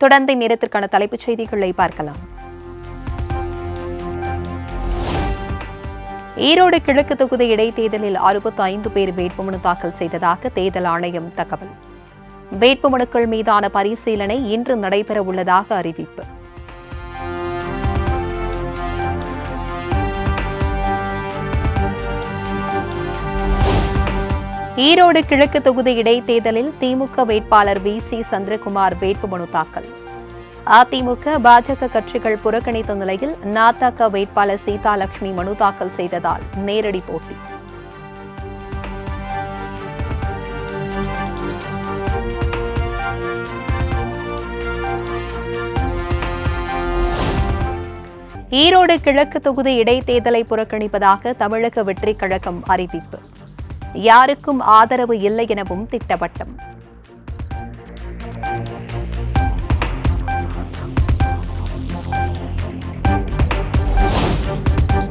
தொடர்ந்து நேரத்திற்கான தலைப்புச் செய்திகளை பார்க்கலாம். ஈரோடு கிழக்கு தொகுதி இடைத்தேர்தலில் 65 பேர் வேட்புமனு தாக்கல் செய்ததாக தேர்தல் ஆணையம் தகவல். வேட்புமனுக்கள் மீதான பரிசீலனை இன்று நடைபெறவுள்ளதாக அறிவிப்பு. ஈரோடு கிழக்கு தொகுதி இடைத்தேர்தலில் திமுக வேட்பாளர் வி.சி. சந்திரகுமார் வேட்புமனு தாக்கல். அதிமுக, பாஜக கட்சிகள் புறக்கணித்த நிலையில் ந.த.க வேட்பாளர் சீதாலட்சுமி மனு தாக்கல் செய்ததால் நேரடி போட்டி. ஈரோடு கிழக்கு தொகுதி இடைத்தேர்தலை புறக்கணிப்பதாக தமிழக வெற்றிக் கழகம் அறிவிப்பு. யாருக்கும் ஆதரவு இல்லை எனவும் திட்டவட்டம்.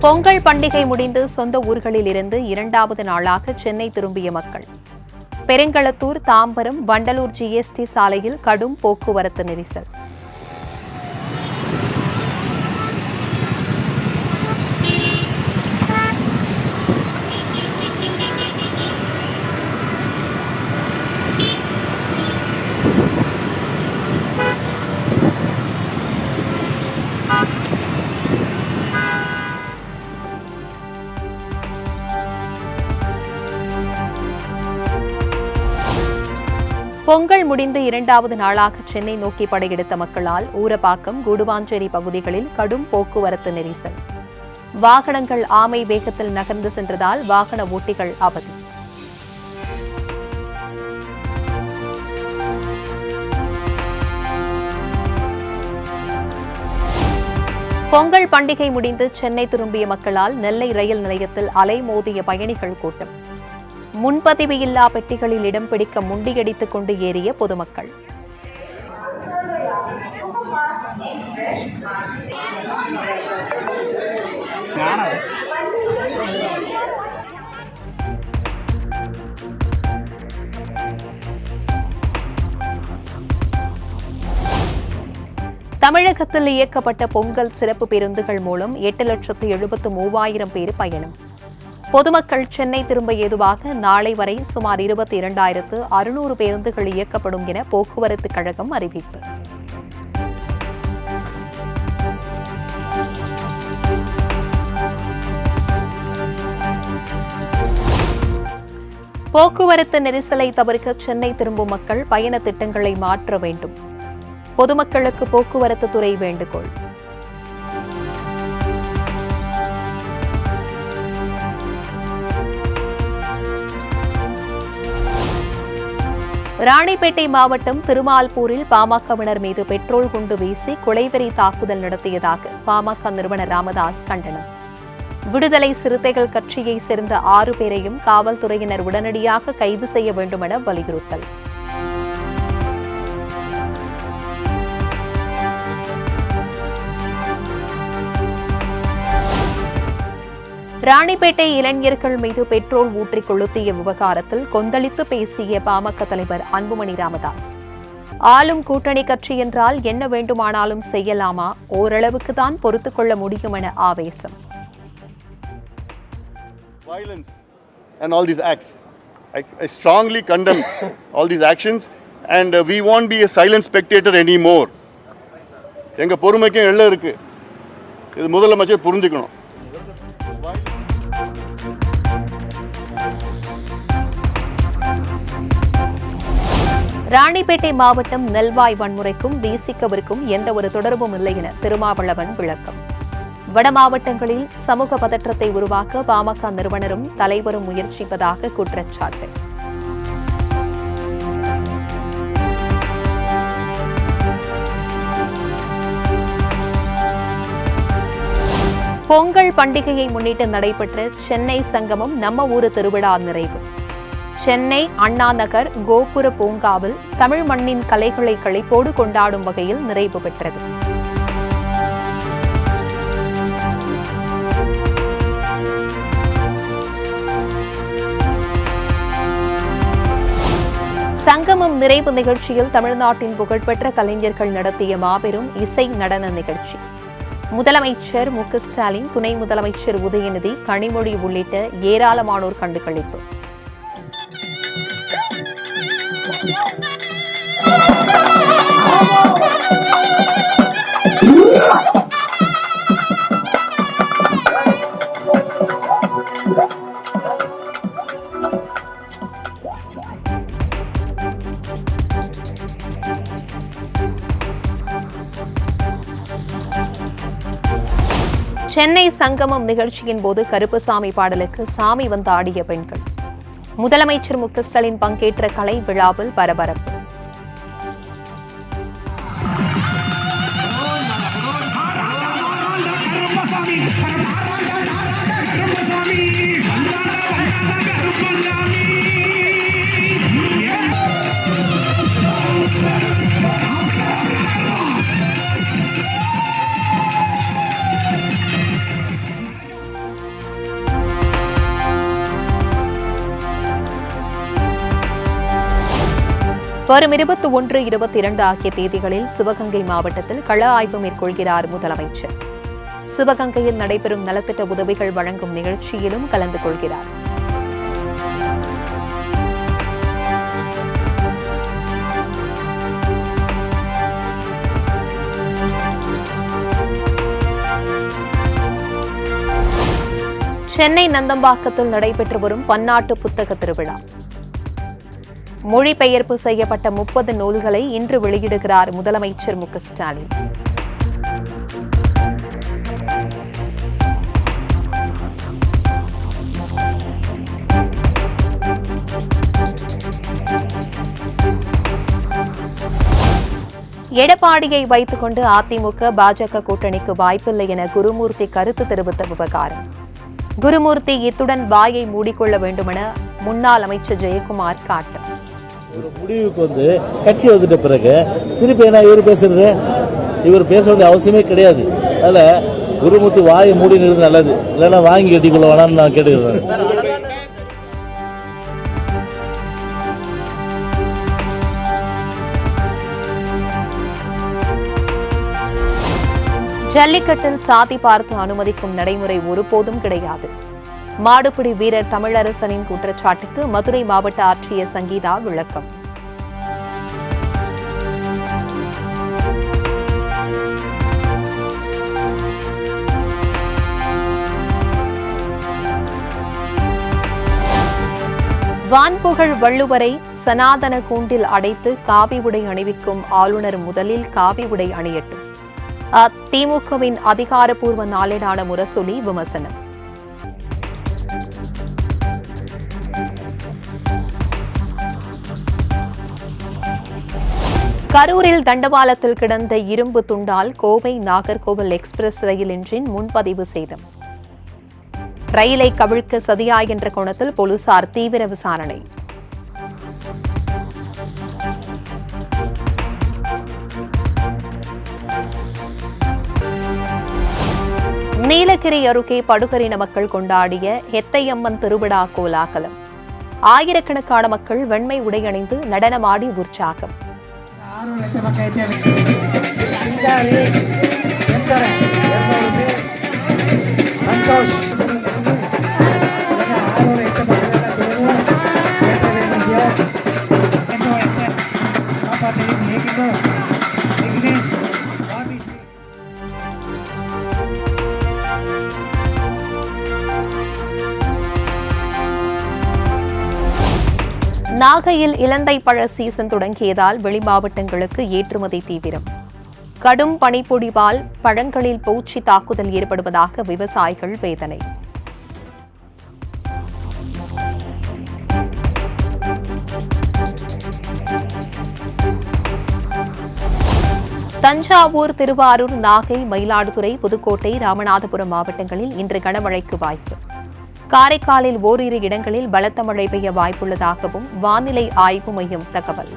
பொங்கல் பண்டிகை முடிந்து சொந்த ஊர்களில் இருந்து 2வது நாளாக சென்னை திரும்பிய மக்கள். பெருங்களத்தூர், தாம்பரம், வண்டலூர் ஜிஎஸ்டி சாலையில் கடும் போக்குவரத்து நெரிசல். பொங்கல் முடிந்து 2வது நாளாக சென்னை நோக்கி படையெடுத்த மக்களால் ஊரப்பாக்கம், கூடுவாஞ்சேரி பகுதிகளில் கடும் போக்குவரத்து நெரிசல். வாகனங்கள் ஆமை வேகத்தில் நகர்ந்து சென்றதால் வாகன ஓட்டிகள் அவதி. பொங்கல் பண்டிகை முடிந்து சென்னை திரும்பிய மக்களால் நெல்லை ரயில் நிலையத்தில் அலைமோதிய பயணிகள் கூட்டம். முன்பதிவு இல்லா பெட்டிகளில் இடம் பிடிக்க முண்டியடித்துக் கொண்டு ஏறிய பொதுமக்கள். தமிழகத்தில் இயக்கப்பட்ட பொங்கல் சிறப்பு பேருந்துகள் மூலம் 8,73,000 பேர் பயணம். பொதுமக்கள் சென்னை திரும்ப ஏதுவாக நாளை வரை சுமார் 22,600 பேருந்துகள் இயக்கப்படும் என போக்குவரத்து கழகம் அறிவிப்பு. போக்குவரத்து நெரிசலை தவிர்க்க சென்னை திரும்பும் மக்கள் பயண திட்டங்களை மாற்ற வேண்டும். பொதுமக்களுக்கு போக்குவரத்து துறை வேண்டுகோள். ராணிப்பேட்டை மாவட்டம் திருமால்பூரில் பாமகவினர் மீது பெட்ரோல் குண்டு வீசி கொலைவெறி தாக்குதல் நடத்தியதாக பாமக நிறுவனர் ராமதாஸ் கண்டனம். விடுதலை சிறுத்தைகள் கட்சியைச் சேர்ந்த 6 பேரையும் காவல்துறையினர் உடனடியாக கைது செய்ய வேண்டும் என வலியுறுத்தல். ராணிப்பேட்டை இளைஞர்கள் மீது பெட்ரோல் ஊற்றி கொளுத்திய விவகாரத்தில் கொந்தளித்து பேசிய பாமக தலைவர் அன்புமணி ராமதாஸ், ஆளும் கூட்டணி கட்சி என்றால் என்ன வேண்டுமானாலும் செய்யலாமா, ஓரளவுக்கு தான் பொறுத்துக் கொள்ள முடியும் என ஆவேசம். Violence and all these acts. I strongly condemn all these actions and we won't be a silent spectator anymore. எங்க பொறுமைக்கு எல்லை இருக்கு. இது முதலமைச்சர் புரிஞ்சுக்கணும். ராணிப்பேட்டை மாவட்டம் நெல்வாய் வன்முறைக்கும் விசிகவிற்கும் எந்த ஒரு தொடர்பும் இல்லை என திருமாவளவன் விளக்கம். வட மாவட்டங்களில் சமூக பதற்றத்தை உருவாக்க பாமக நிறுவனரும் தலைவரும் முயற்சிப்பதாக குற்றச்சாட்டு. பொங்கல் பண்டிகையை முன்னிட்டு நடைபெற்ற சென்னை சங்கமம் நம்ம ஊரு திருவிழா நிறைவு. சென்னை அண்ணா நகர் கோபுர பூங்காவில் தமிழ் மண்ணின் கலைகளை களிப்போடு கொண்டாடும் வகையில் நிறைவு பெற்றது. சங்கமம் நிறைவு நிகழ்ச்சியில் தமிழ்நாட்டின் புகழ்பெற்ற கலைஞர்கள் நடத்திய மாபெரும் இசை நடன நிகழ்ச்சி. முதலமைச்சர் மு க ஸ்டாலின், துணை முதலமைச்சர் உதயநிதி, கனிமொழி உள்ளிட்ட ஏராளமானோர் கண்டுகளிப்பு. சென்னை சங்கமம் நிகழ்ச்சியின் போது கருப்பசாமி பாடலுக்கு சாமி வந்து ஆடிய பெண்கள். முதலமைச்சர் மு க ஸ்டாலின் பங்கேற்ற கலை விழாவில் பரபரப்பு. வரும் 21, 22 ஆகிய தேதிகளில் சிவகங்கை மாவட்டத்தில் கள ஆய்வு மேற்கொள்கிறார் முதலமைச்சர். சிவகங்கையில் நடைபெறும் நலத்திட்ட உதவிகள் வழங்கும் நிகழ்ச்சியிலும் கலந்து கொள்கிறார். சென்னை நந்தம்பாக்கத்தில் நடைபெற்று வரும் பன்னாட்டு புத்தக திருவிழா. மொழிபெயர்ப்பு செய்யப்பட்ட 30 நூல்களை இன்று வெளியிடுகிறார் முதலமைச்சர் மு க ஸ்டாலின். எடப்பாடியை வைத்துக் கொண்டு அதிமுக பாஜக கூட்டணிக்கு வாய்ப்பில்லை என குருமூர்த்தி கருத்து தெரிவித்த விவகாரம். குருமூர்த்தி இத்துடன் வாயை மூடிக்கொள்ள வேண்டுமென முன்னாள் அமைச்சர் ஜெயக்குமார் காட்டம். ஒரு முடிவுக்கு கட்சி வந்துட்ட பிறகு திருப்பி என்ன இவர் பேச வேண்டிய அவசியமே கிடையாது. அதனால குருமூர்த்தி வாயை மூடி நிறுவது நல்லது, இல்லைன்னா வாங்கி கட்டிக்கொள்ள வேணாம்னு நான் கேட்டுக்கிறேன். ஜல்லிக்கட்டில் சாதி பார்த்து அனுமதிக்கும் நடைமுறை ஒருபோதும் கிடையாது. மாடுபிடி வீரர் தமிழரசனின் குற்றச்சாட்டுக்கு மதுரை மாவட்ட ஆட்சியர் சங்கீதா விளக்கம். வான்புகழ் வள்ளுவரை சனாதன கூண்டில் அடைத்து காவி உடை அணிவிக்கும் ஆளுநர் முதலில் காவி உடை அணியட்டும். திமுகவின் அதிகாரப்பூர்வ நாளேடான முரசொலி விமர்சனம். கரூரில் தண்டவாளத்தில் கிடந்த இரும்பு துண்டால் கோவை நாகர்கோவில் எக்ஸ்பிரஸ் ரயில் என்ஜின் முன்பதிவு சேதம். ரயிலை கவிழ்க்க சதியா என்ற கோணத்தில் போலீசார் தீவிர விசாரணை. நீலகிரி அருகே படுகரின மக்கள் கொண்டாடிய ஹெத்தையம்மன் திருவிழா கோலாகலம். ஆயிரக்கணக்கான மக்கள் வெண்மை உடையணிந்து நடனமாடி உற்சாகம். நாகையில் இலந்தை பழ சீசன் தொடங்கியதால் வெளி மாவட்டங்களுக்கு ஏற்றுமதி தீவிரம். கடும் பனிப்பொழிவால் பழங்களில் பூச்சி தாக்குதல் ஏற்படுவதாக விவசாயிகள் வேதனை. தஞ்சாவூர், திருவாரூர், நாகை, மயிலாடுதுறை, புதுக்கோட்டை, ராமநாதபுரம் மாவட்டங்களில் இன்று கனமழைக்கு வாய்ப்பு. காரைக்காலில் ஓரிரு இடங்களில் பலத்த மழை பெய்ய வாய்ப்புள்ளதாகவும் வானிலை ஆய்வு மையம் தகவல்.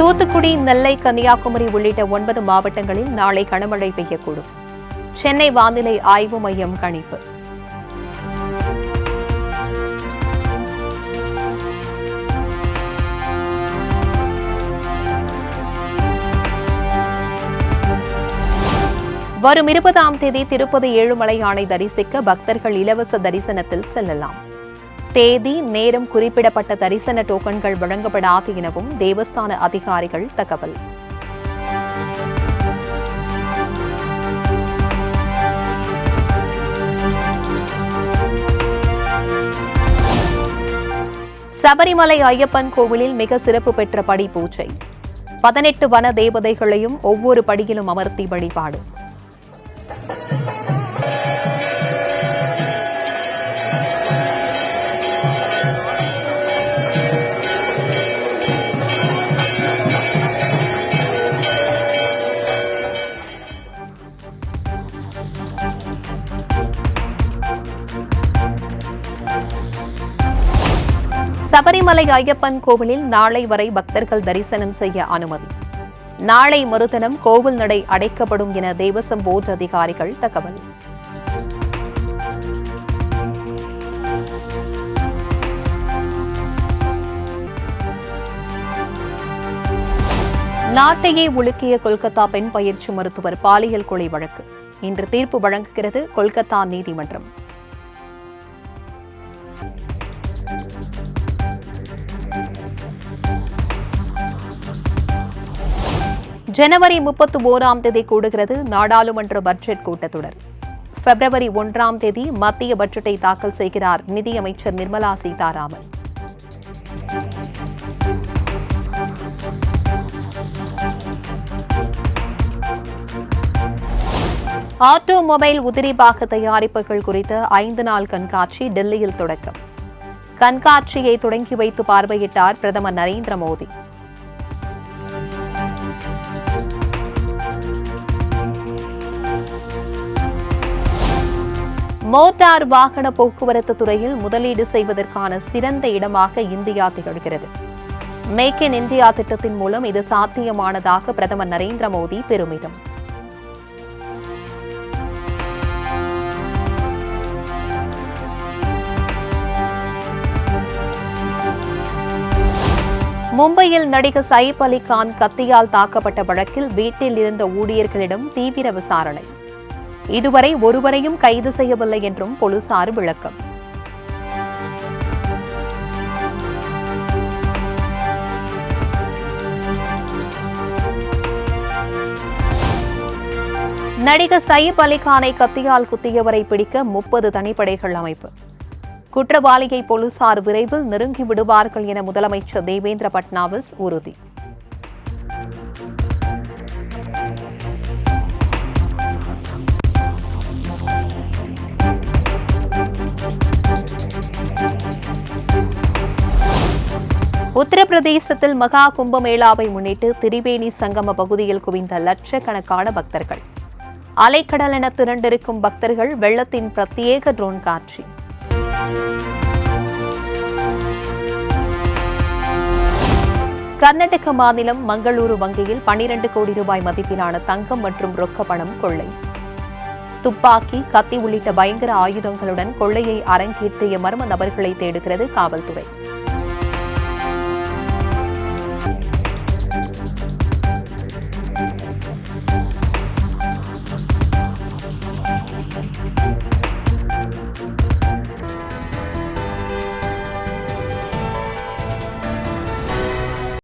தூத்துக்குடி, நெல்லை, கன்னியாகுமரி உள்ளிட்ட 9 மாவட்டங்களில் நாளை கனமழை பெய்யக்கூடும். சென்னை வானிலை ஆய்வு மையம் கணிப்பு. வரும் 20ஆம் தேதி திருப்பதி ஏழுமலையானை தரிசிக்க பக்தர்கள் இலவச தரிசனத்தில் செல்லலாம். தேதி, நேரம் குறிப்பிடப்பட்ட தரிசன டோக்கன்கள் வழங்கப்படாது எனவும் தேவஸ்தான அதிகாரிகள் தகவல். சபரிமலை ஐயப்பன் கோவிலில் மிக சிறப்பு பெற்ற படி பூஜை. 18 வன தேவதைகளையும் ஒவ்வொரு படியிலும் அமர்த்தி வழிபாடு. சபரிமலை ஐயப்பன் கோவிலில் நாளை வரை பக்தர்கள் தரிசனம் செய்ய அனுமதி. நாளை மறுதினம் கோவில் நடை அடைக்கப்படும் என தேவசம் போர்டு அதிகாரிகள் தகவல். நாட்டையே உலுக்கிய கொல்கத்தா பெண் பயிற்சி மருத்துவர் பாலியல் கொலை வழக்கு இன்று தீர்ப்பு வழங்குகிறது கொல்கத்தா நீதிமன்றம். ஜனவரி 31ஆம் தேதி கூடுகிறது நாடாளுமன்ற பட்ஜெட் கூட்டத்தொடர். பிப்ரவரி 1ஆம் தேதி மத்திய பட்ஜெட்டை தாக்கல் செய்கிறார் நிதியமைச்சர் நிர்மலா சீதாராமன். ஆட்டோமொபைல் உதிரி பாக தயாரிப்புகள் குறித்த 5 நாள் கண்காட்சி டெல்லியில் தொடக்கம். கண்காட்சியை தொடங்கி வைத்து பார்வையிட்டார் பிரதமர் நரேந்திர மோடி. மோட்டார் வாகன போக்குவரத்து துறையில் முதலீடு செய்வதற்கான சிறந்த இடமாக இந்தியா திகழ்கிறது. மேக் இன் இந்தியா திட்டத்தின் மூலம் இது சாத்தியமானதாக பிரதமர் நரேந்திர மோடி பெருமிதம். மும்பையில் நடிகர் சயிப் அலி கான் கத்தியால் தாக்கப்பட்ட வழக்கில் வீட்டில் இருந்த ஊழியர்களிடம் தீவிர விசாரணை. இதுவரை ஒருவரையும் கைது செய்யவில்லை என்றும் போலீசார் விளக்கம். நடிகர் சயிப் அலி கானை கத்தியால் குத்தியவரை பிடிக்க 30 தனிப்படைகள் அமைப்பு. குற்றவாளியை போலீசார் விரைவில் நெருங்கி விடுவார்கள் என முதலமைச்சர் தேவேந்திர பட்னாவிஸ் உறுதி. உத்தரப்பிரதேசத்தில் மகா கும்பமேளாவை முன்னிட்டு திரிவேணி சங்கம பகுதியில் குவிந்த லட்சக்கணக்கான பக்தர்கள். அலைக்கடல் என திரண்டிருக்கும் பக்தர்கள் வெள்ளத்தின் பிரத்யேக ட்ரோன் காட்சி. கர்நாடக மாநிலம் மங்களூரு வங்கியில் 12 கோடி ரூபாய் மதிப்பிலான தங்கம் மற்றும் ரொக்க பணம் கொள்ளை. துப்பாக்கி, கத்தி உள்ளிட்ட பயங்கர ஆயுதங்களுடன் கொள்ளையை அரங்கேற்றிய மர்ம நபர்களை தேடுகிறது காவல்துறை.